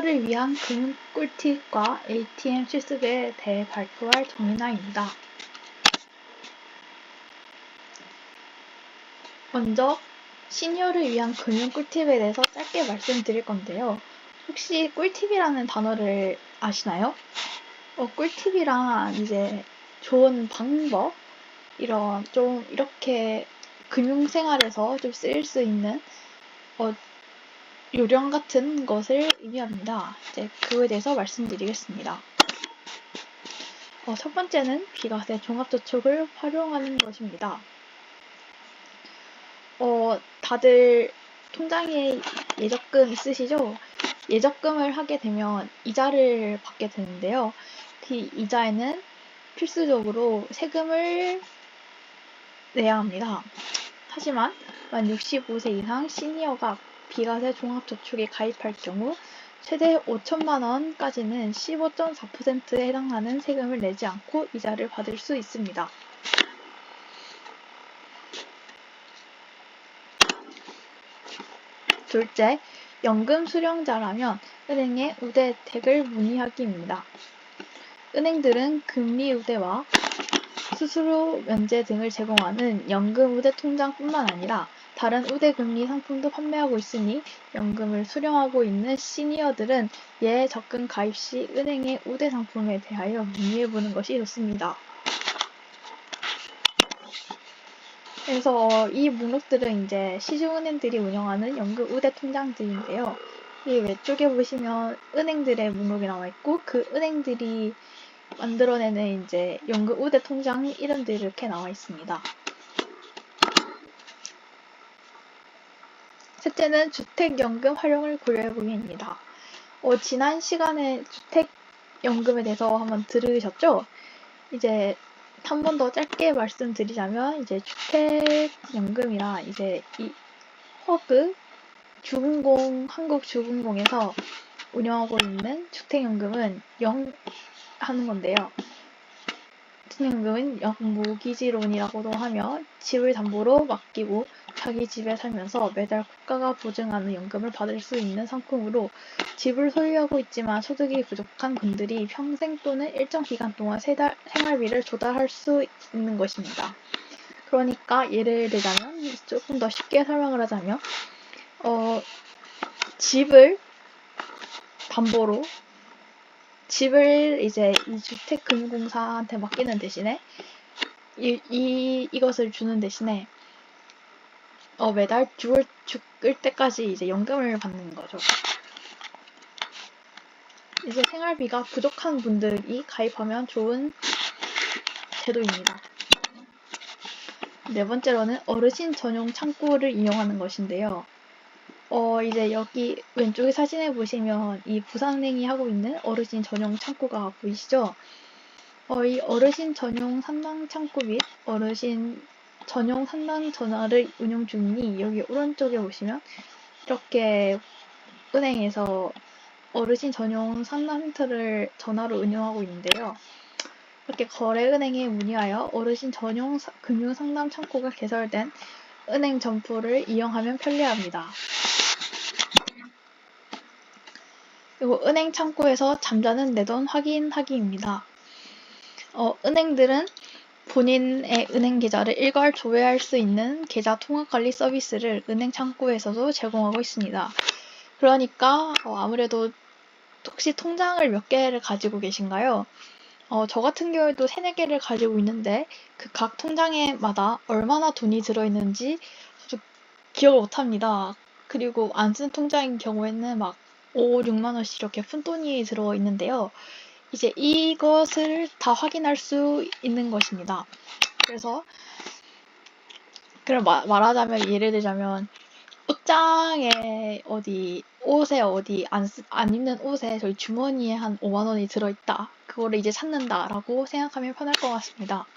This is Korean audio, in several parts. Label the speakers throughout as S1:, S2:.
S1: 시니어를 위한 금융 꿀팁과 ATM 실습에 대해 발표할 정민아입니다. 먼저 시니어를 위한 금융 꿀팁에 대해서 짧게 말씀드릴 건데요. 혹시 꿀팁이라는 단어를 아시나요? 꿀팁이란 이제 좋은 방법, 이렇게 금융생활에서 좀 쓰일 수 있는 요령 같은 것을 의미합니다. 이제 그거에 대해서 말씀드리겠습니다. 첫 번째는 비과세 종합저축을 활용하는 것입니다. 다들 통장에 예적금 있으시죠? 예적금을 하게 되면 이자를 받게 되는데요. 그 이자에는 필수적으로 세금을 내야 합니다. 하지만 만 65세 이상 시니어가 비과세 종합저축에 가입할 경우 최대 5천만 원까지는 15.4%에 해당하는 세금을 내지 않고 이자를 받을 수 있습니다. 둘째, 연금 수령자라면 은행에 우대택을 문의하기입니다. 은행들은 금리 우대와 수수료 면제 등을 제공하는 연금 우대 통장뿐만 아니라 다른 우대 금리 상품도 판매하고 있으니 연금을 수령하고 있는 시니어들은 예적금 가입 시 은행의 우대 상품에 대하여 문의해보는 것이 좋습니다. 그래서 이 목록들은 이제 시중은행들이 운영하는 연금 우대 통장들인데요. 이 왼쪽에 보시면 은행들의 목록이 나와 있고 그 은행들이 만들어내는 이제 연금 우대 통장 이름들이 이렇게 나와 있습니다. 셋째는 주택연금 활용을 고려해보기입니다. 지난 시간에 주택연금에 대해서 한번 들으셨죠? 이제 한 번 더 짧게 말씀드리자면 이제 주택연금이라 이제 이 허그 한국주금공에서 운영하고 있는 주택연금은 하는 건데요. 주택연금은 영무기지론이라고도 하며 집을 담보로 맡기고 자기 집에 살면서 매달 국가가 보증하는 연금을 받을 수 있는 상품으로 집을 소유하고 있지만 소득이 부족한 분들이 평생 또는 일정 기간 동안 생활비를 조달할 수 있는 것입니다. 그러니까 예를 들자면 조금 더 쉽게 설명을 하자면 집을 담보로 집을 이제 이 주택금융공사한테 맡기는 대신에 이것을 주는 대신에 매달 죽을 때까지 이제 연금을 받는 거죠. 이제 생활비가 부족한 분들이 가입하면 좋은 제도입니다. 네 번째로는 어르신 전용 창구를 이용하는 것인데요. 이제 여기 왼쪽에 사진에 보시면 이 부산은행이 하고 있는 어르신 전용 창구가 보이시죠? 이 어르신 전용 상담 창구 및 어르신 전용 상담 전화를 운영 중이니 여기 오른쪽에 보시면 이렇게 은행에서 어르신 전용 상담센터를 전화로 운영하고 있는데요. 이렇게 거래은행에 문의하여 어르신 전용 금융상담 창구가 개설된 은행 점포를 이용하면 편리합니다. 그리고 은행 창구에서 잠자는 내 돈 확인하기입니다. 은행들은 본인의 은행 계좌를 일괄 조회할 수 있는 계좌 통합관리 서비스를 은행 창구에서도 제공하고 있습니다. 그러니까 아무래도 혹시 통장을 몇 개를 가지고 계신가요? 저 같은 경우에도 3-4개를 가지고 있는데 그 각 통장에마다 얼마나 돈이 들어있는지 기억을 못합니다. 그리고 안 쓴 통장인 경우에는 막 5-6만 원씩 이렇게 푼돈이 들어있는데요. 이제 이것을 다 확인할 수 있는 것입니다. 그래서 말하자면 예를 들자면 옷장에 옷에 안 입는 옷에 저희 주머니에 한 5만 원이 들어있다. 그거를 이제 찾는다라고 생각하면 편할 것 같습니다.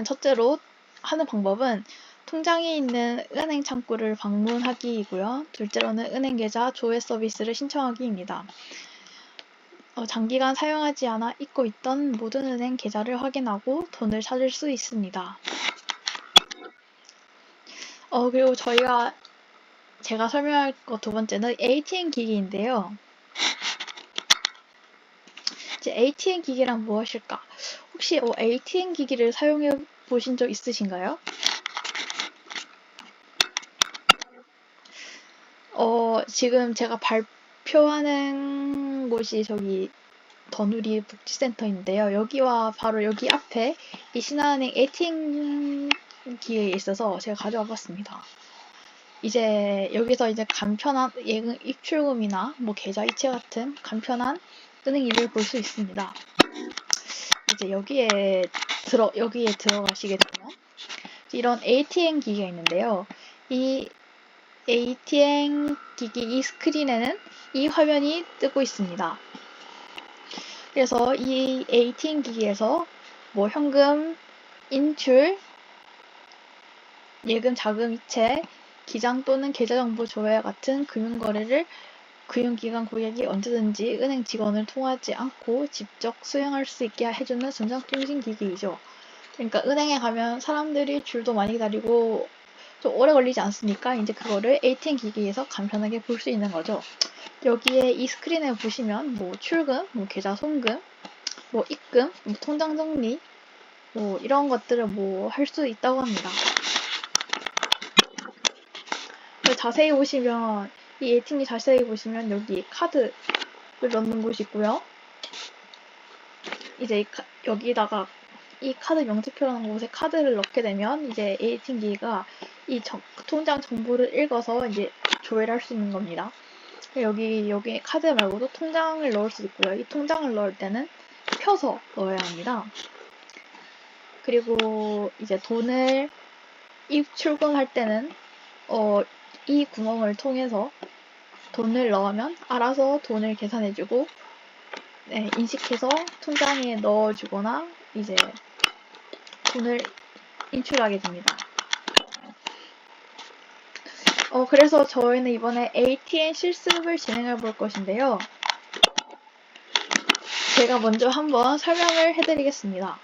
S1: 첫째로 하는 방법은 통장에 있는 은행 창구를 방문하기이고요. 둘째로는 은행 계좌 조회 서비스를 신청하기입니다. 장기간 사용하지 않아 잊고 있던 모든 은행 계좌를 확인하고 돈을 찾을 수 있습니다. 그리고 제가 설명할 거 두 번째는 ATM 기기인데요. 이제 ATM 기기란 무엇일까? 혹시 ATM 기기를 사용해 보신 적 있으신가요? 지금 제가 발표하는 곳이 저기 더누리 복지센터인데요. 여기와 바로 여기 앞에 이 신한은행 ATM 기계에 있어서 제가 가져와 봤습니다. 이제 여기서 이제 간편한 예금 입출금이나 뭐 계좌 이체 같은 간편한 은행 일을 볼 수 있습니다. 이제 여기에 들어가시게 되면 이런 ATM 기기가 있는데요. 이 ATM 기기 이 스크린에는 이 화면이 뜨고 있습니다. 그래서 이 ATM 기기에서 뭐 현금 인출, 예금 자금 이체, 기장 또는 계좌 정보 조회 같은 금융거래를 금융기관 고객이 언제든지 은행 직원을 통하지 않고 직접 수행할 수 있게 해주는 전자통신 기기이죠. 그러니까 은행에 가면 사람들이 줄도 많이 기다리고 좀 오래 걸리지 않습니까? 이제 그거를 ATM 기기에서 간편하게 볼 수 있는 거죠. 여기에 이 스크린에 보시면 뭐 출금, 뭐 계좌 송금, 뭐 입금, 뭐 통장 정리, 뭐 이런 것들을 뭐 할 수 있다고 합니다. 자세히 보시면 이 ATM기 자세히 보시면 여기 카드를 넣는 곳이 있고요. 이제 여기다가 이 카드 명세표라는 곳에 카드를 넣게 되면 이제 ATM기가 이 통장 정보를 읽어서 이제 조회를 할 수 있는 겁니다. 여기 카드 말고도 통장을 넣을 수 있고요. 이 통장을 넣을 때는 펴서 넣어야 합니다. 그리고 이제 돈을 입출금할 때는 이 구멍을 통해서 돈을 넣으면 알아서 돈을 계산해주고 인식해서 통장에 넣어주거나 이제 돈을 인출하게 됩니다. 그래서 저희는 이번에 ATM 실습을 진행해 볼 것인데요. 제가 먼저 한번 설명을 해드리겠습니다.